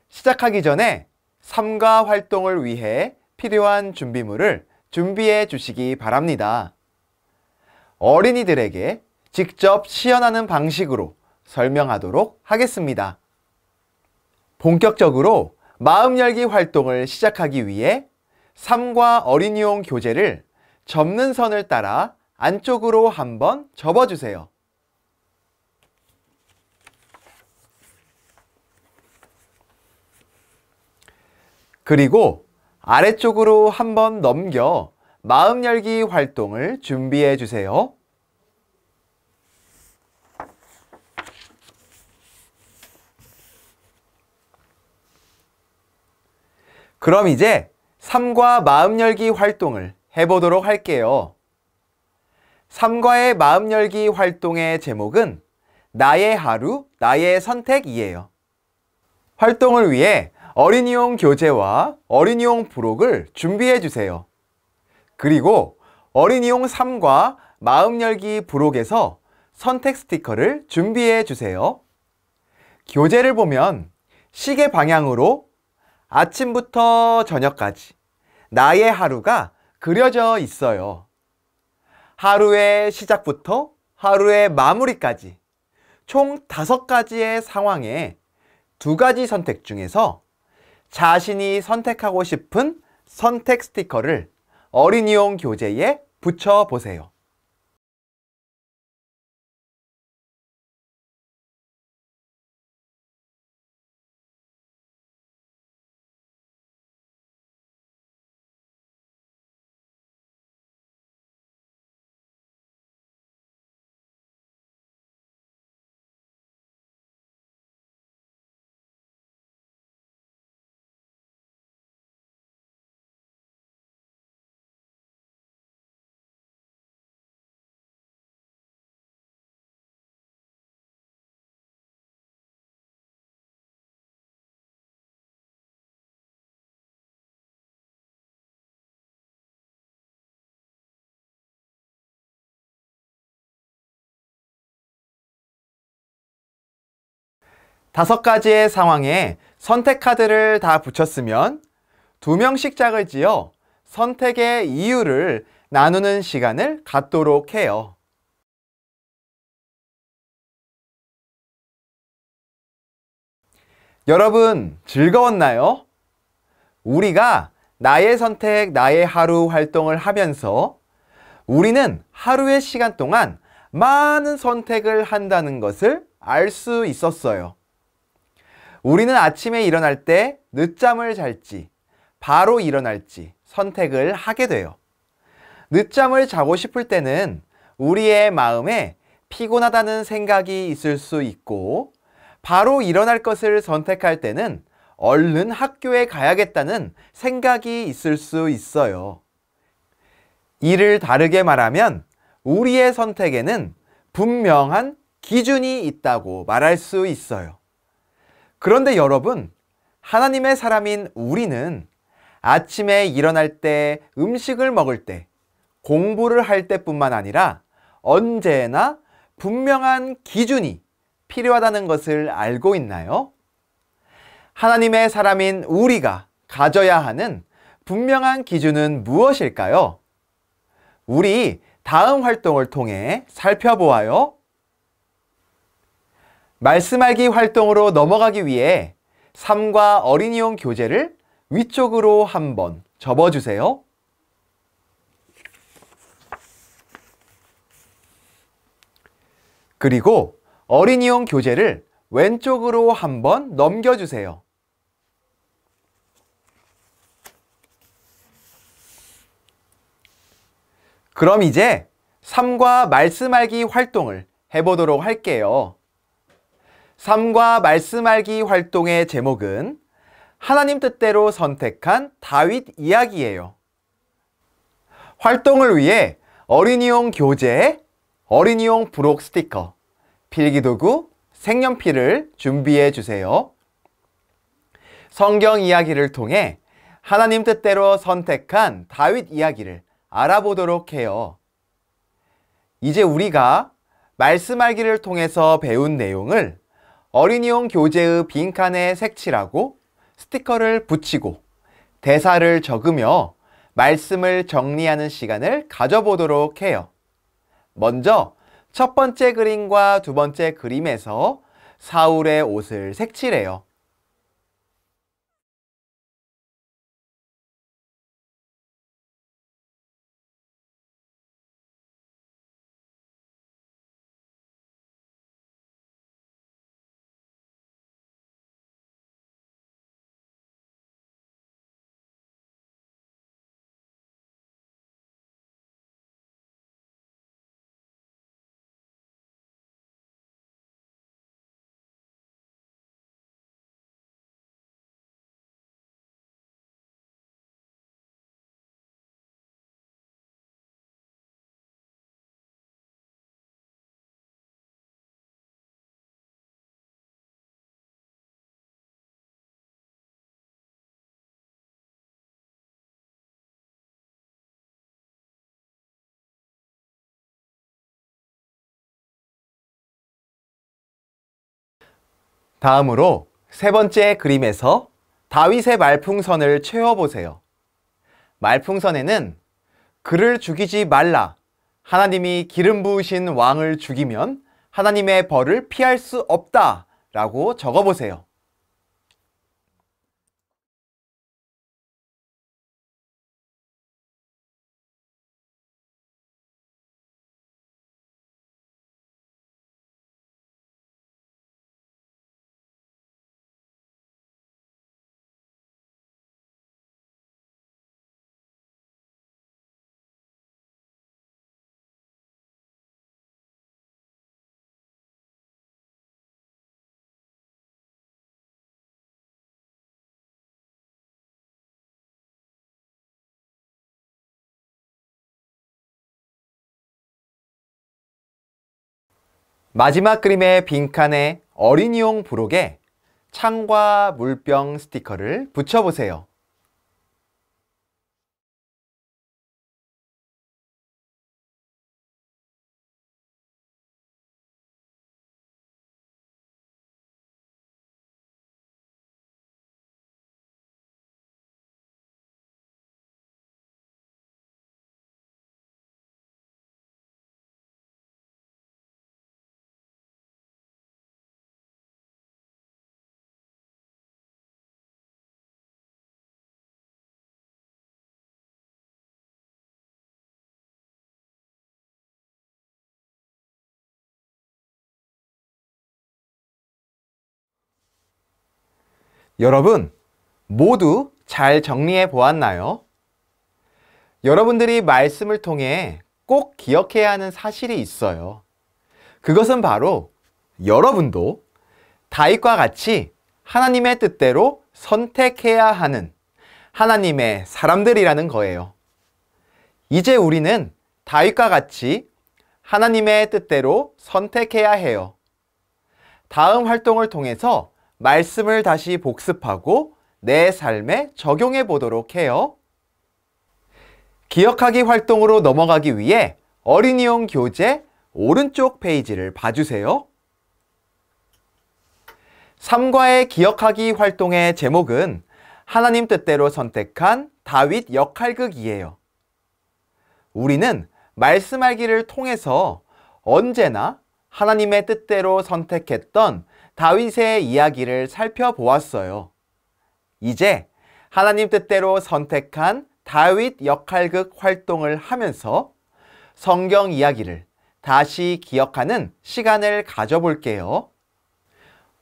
시작하기 전에 삼가 활동을 위해 필요한 준비물을 준비해 주시기 바랍니다. 어린이들에게 직접 시연하는 방식으로 설명하도록 하겠습니다. 본격적으로 마음 열기 활동을 시작하기 위해 삼과 어린이용 교재를 접는 선을 따라 안쪽으로 한번 접어주세요. 그리고 아래쪽으로 한번 넘겨 마음 열기 활동을 준비해 주세요. 그럼 이제 삼과 마음 열기 활동을 해보도록 할게요. 삼과의 마음 열기 활동의 제목은 나의 하루, 나의 선택이에요. 활동을 위해 어린이용 교재와 어린이용 부록을 준비해 주세요. 그리고 어린이용 3과 마음 열기 부록에서 선택 스티커를 준비해 주세요. 교재를 보면 시계 방향으로 아침부터 저녁까지 나의 하루가 그려져 있어요. 하루의 시작부터 하루의 마무리까지 총 5가지의 상황에 2가지 선택 중에서 자신이 선택하고 싶은 선택 스티커를 어린이용 교재에 붙여보세요. 다섯 가지의 상황에 선택 카드를 다 붙였으면 2명씩 짝을 지어 선택의 이유를 나누는 시간을 갖도록 해요. 여러분, 즐거웠나요? 우리가 나의 선택, 나의 하루 활동을 하면서 우리는 하루의 시간 동안 많은 선택을 한다는 것을 알 수 있었어요. 우리는 아침에 일어날 때 늦잠을 잘지, 바로 일어날지 선택을 하게 돼요. 늦잠을 자고 싶을 때는 우리의 마음에 피곤하다는 생각이 있을 수 있고, 바로 일어날 것을 선택할 때는 얼른 학교에 가야겠다는 생각이 있을 수 있어요. 이를 다르게 말하면 우리의 선택에는 분명한 기준이 있다고 말할 수 있어요. 그런데 여러분, 하나님의 사람인 우리는 아침에 일어날 때, 음식을 먹을 때, 공부를 할 때뿐만 아니라 언제나 분명한 기준이 필요하다는 것을 알고 있나요? 하나님의 사람인 우리가 가져야 하는 분명한 기준은 무엇일까요? 우리 다음 활동을 통해 살펴보아요. 말씀 알기 활동으로 넘어가기 위해 삼과 어린이용 교재를 위쪽으로 한번 접어주세요. 그리고 어린이용 교재를 왼쪽으로 한번 넘겨주세요. 그럼 이제 삼과 말씀 알기 활동을 해보도록 할게요. 삼과 말씀 알기 활동의 제목은 하나님 뜻대로 선택한 다윗 이야기예요. 활동을 위해 어린이용 교재, 어린이용 부록 스티커, 필기도구, 색연필을 준비해 주세요. 성경 이야기를 통해 하나님 뜻대로 선택한 다윗 이야기를 알아보도록 해요. 이제 우리가 말씀 알기를 통해서 배운 내용을 어린이용 교재의 빈칸에 색칠하고 스티커를 붙이고 대사를 적으며 말씀을 정리하는 시간을 가져보도록 해요. 먼저 첫 번째 그림과 두 번째 그림에서 사울의 옷을 색칠해요. 다음으로 세 번째 그림에서 다윗의 말풍선을 채워보세요. 말풍선에는 그를 죽이지 말라. 하나님이 기름 부으신 왕을 죽이면 하나님의 벌을 피할 수 없다 라고 적어보세요. 마지막 그림의 빈칸에 어린이용 부록에 창과 물병 스티커를 붙여보세요. 여러분, 모두 잘 정리해 보았나요? 여러분들이 말씀을 통해 꼭 기억해야 하는 사실이 있어요. 그것은 바로 여러분도 다윗과 같이 하나님의 뜻대로 선택해야 하는 하나님의 사람들이라는 거예요. 이제 우리는 다윗과 같이 하나님의 뜻대로 선택해야 해요. 다음 활동을 통해서 말씀을 다시 복습하고 내 삶에 적용해 보도록 해요. 기억하기 활동으로 넘어가기 위해 어린이용 교재 오른쪽 페이지를 봐주세요. 3과의 기억하기 활동의 제목은 하나님 뜻대로 선택한 다윗 역할극이에요. 우리는 말씀 알기를 통해서 언제나 하나님의 뜻대로 선택했던 다윗의 이야기를 살펴보았어요. 이제 하나님 뜻대로 선택한 다윗 역할극 활동을 하면서 성경 이야기를 다시 기억하는 시간을 가져볼게요.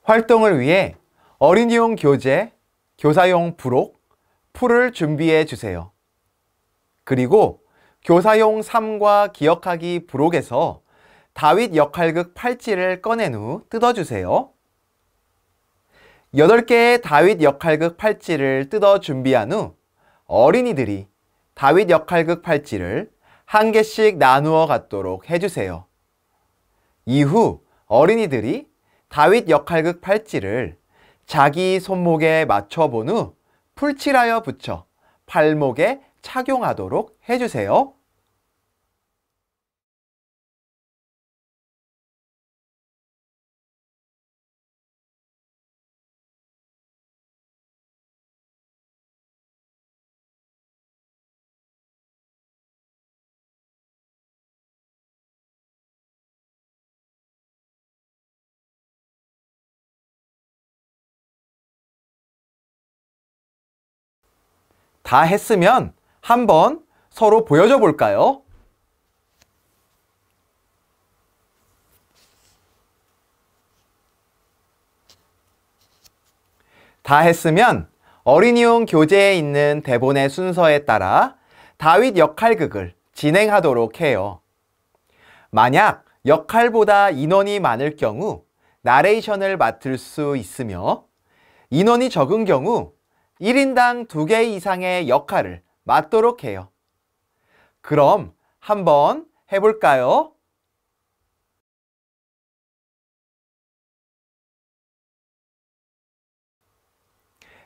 활동을 위해 어린이용 교재, 교사용 부록, 풀을 준비해 주세요. 그리고 교사용 3과 기억하기 부록에서 다윗 역할극 팔찌를 꺼낸 후 뜯어주세요. 8개의 다윗 역할극 팔찌를 뜯어 준비한 후 어린이들이 다윗 역할극 팔찌를 한 개씩 나누어 갖도록 해주세요. 이후 어린이들이 다윗 역할극 팔찌를 자기 손목에 맞춰본 후 풀칠하여 붙여 팔목에 착용하도록 해주세요. 다 했으면 한번 서로 보여줘 볼까요? 다 했으면 어린이용 교재에 있는 대본의 순서에 따라 다윗 역할극을 진행하도록 해요. 만약 역할보다 인원이 많을 경우 나레이션을 맡을 수 있으며 인원이 적은 경우 1인당 2개 이상의 역할을 맡도록 해요. 그럼 한번 해볼까요?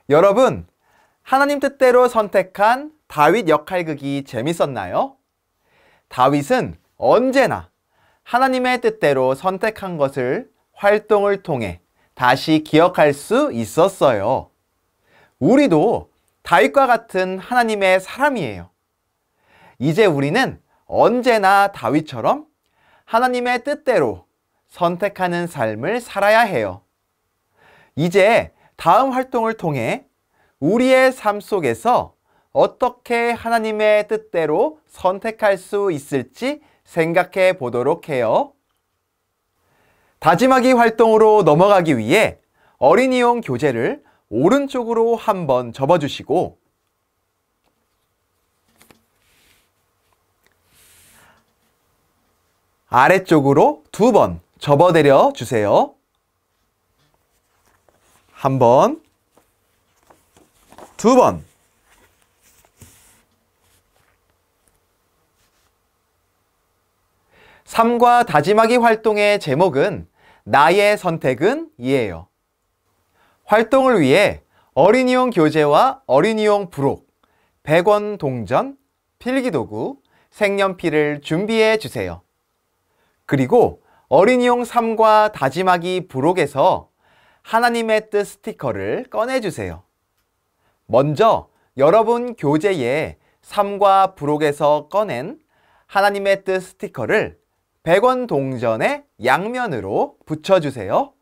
여러분, 하나님 뜻대로 선택한 다윗 역할극이 재밌었나요? 다윗은 언제나 하나님의 뜻대로 선택한 것을 활동을 통해 다시 기억할 수 있었어요. 우리도 다윗과 같은 하나님의 사람이에요. 이제 우리는 언제나 다윗처럼 하나님의 뜻대로 선택하는 삶을 살아야 해요. 이제 다음 활동을 통해 우리의 삶 속에서 어떻게 하나님의 뜻대로 선택할 수 있을지 생각해 보도록 해요. 다짐하기 활동으로 넘어가기 위해 어린이용 교재를 오른쪽으로 한번 접어주시고 아래쪽으로 2번 접어내려 주세요. 한 번, 2번. 삶과 다짐하기 활동의 제목은 나의 선택은 이에요. 활동을 위해 어린이용 교재와 어린이용 부록, 100원 동전, 필기도구, 색연필을 준비해 주세요. 그리고 어린이용 삶과 다짐하기 부록에서 하나님의 뜻 스티커를 꺼내주세요. 먼저 여러분 교재에 삶과 부록에서 꺼낸 하나님의 뜻 스티커를 100원 동전의 양면으로 붙여주세요.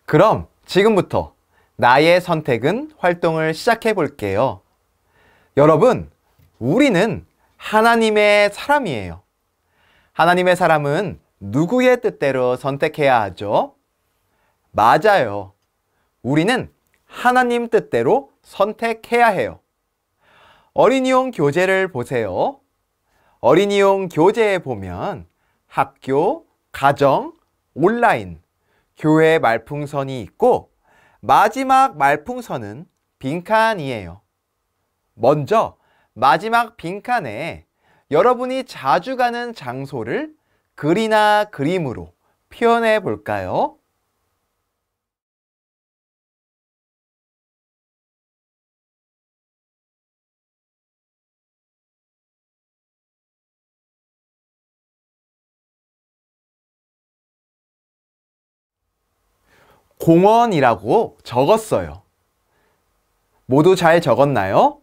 그럼 지금부터 나의 선택은 활동을 시작해 볼게요. 여러분, 우리는 하나님의 사람이에요. 하나님의 사람은 누구의 뜻대로 선택해야 하죠? 맞아요. 우리는 하나님 뜻대로 선택해야 해요. 어린이용 교재를 보세요. 어린이용 교재에 보면 학교, 가정, 온라인, 교회 말풍선이 있고 마지막 말풍선은 빈칸이에요. 먼저 마지막 빈칸에 여러분이 자주 가는 장소를 글이나 그림으로 표현해 볼까요? 공원이라고 적었어요. 모두 잘 적었나요?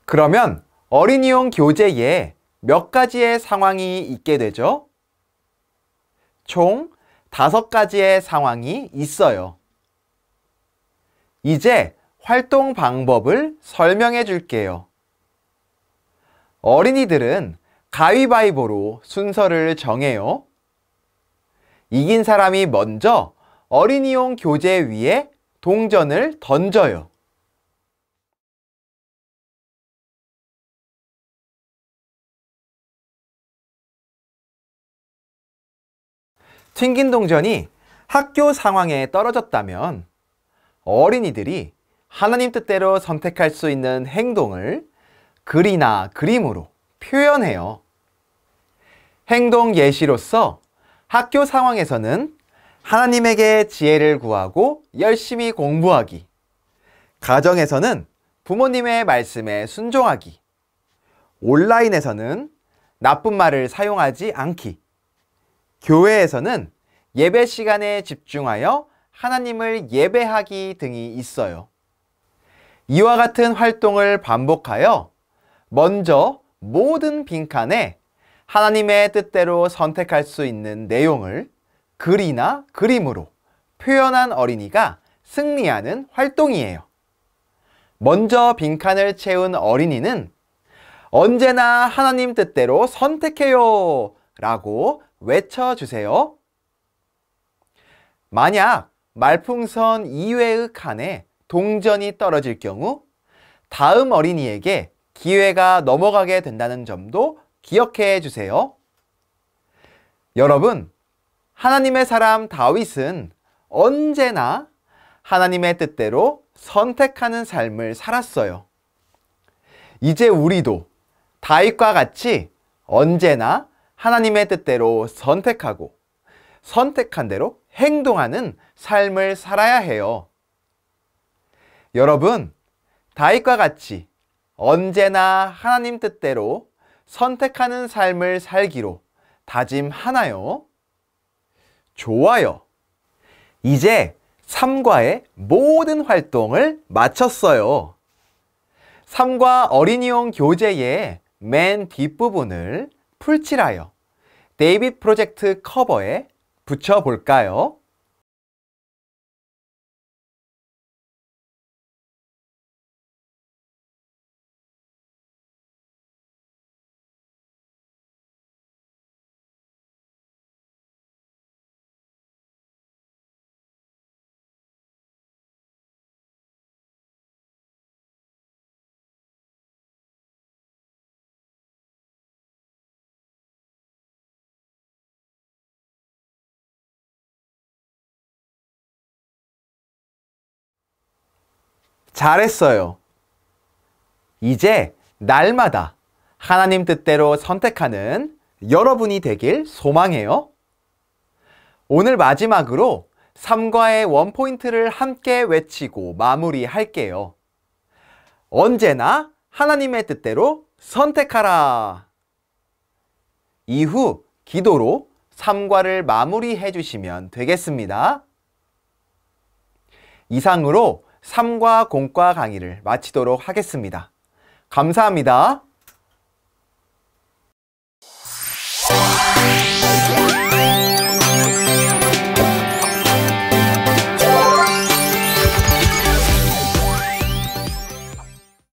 그러면 어린이용 교재에 몇 가지의 상황이 있게 되죠? 총 5가지의 상황이 있어요. 이제 활동 방법을 설명해 줄게요. 어린이들은 가위바위보로 순서를 정해요. 이긴 사람이 먼저 어린이용 교재 위에 동전을 던져요. 튕긴 동전이 학교 상황에 떨어졌다면 어린이들이 하나님 뜻대로 선택할 수 있는 행동을 글이나 그림으로 표현해요. 행동 예시로서 학교 상황에서는 하나님에게 지혜를 구하고 열심히 공부하기, 가정에서는 부모님의 말씀에 순종하기, 온라인에서는 나쁜 말을 사용하지 않기, 교회에서는 예배 시간에 집중하여 하나님을 예배하기 등이 있어요. 이와 같은 활동을 반복하여 먼저 모든 빈칸에 하나님의 뜻대로 선택할 수 있는 내용을 글이나 그림으로 표현한 어린이가 승리하는 활동이에요. 먼저 빈칸을 채운 어린이는 언제나 하나님 뜻대로 선택해요 라고 외쳐주세요. 만약 말풍선 이외의 칸에 동전이 떨어질 경우 다음 어린이에게 기회가 넘어가게 된다는 점도 기억해 주세요. 여러분, 하나님의 사람 다윗은 언제나 하나님의 뜻대로 선택하는 삶을 살았어요. 이제 우리도 다윗과 같이 언제나 하나님의 뜻대로 선택하고 선택한 대로 행동하는 삶을 살아야 해요. 여러분, 다윗과 같이 언제나 하나님 뜻대로 선택하는 삶을 살기로 다짐하나요? 좋아요. 이제 3과의 모든 활동을 마쳤어요. 3과 어린이용 교재의 맨 뒷부분을 풀칠하여 데이빗 프로젝트 커버에 붙여볼까요? 잘했어요. 이제 날마다 하나님 뜻대로 선택하는 여러분이 되길 소망해요. 오늘 마지막으로 3과의 원포인트를 함께 외치고 마무리할게요. 언제나 하나님의 뜻대로 선택하라. 이후 기도로 3과를 마무리해 주시면 되겠습니다. 이상으로 3과 공과 강의를 마치도록 하겠습니다. 감사합니다.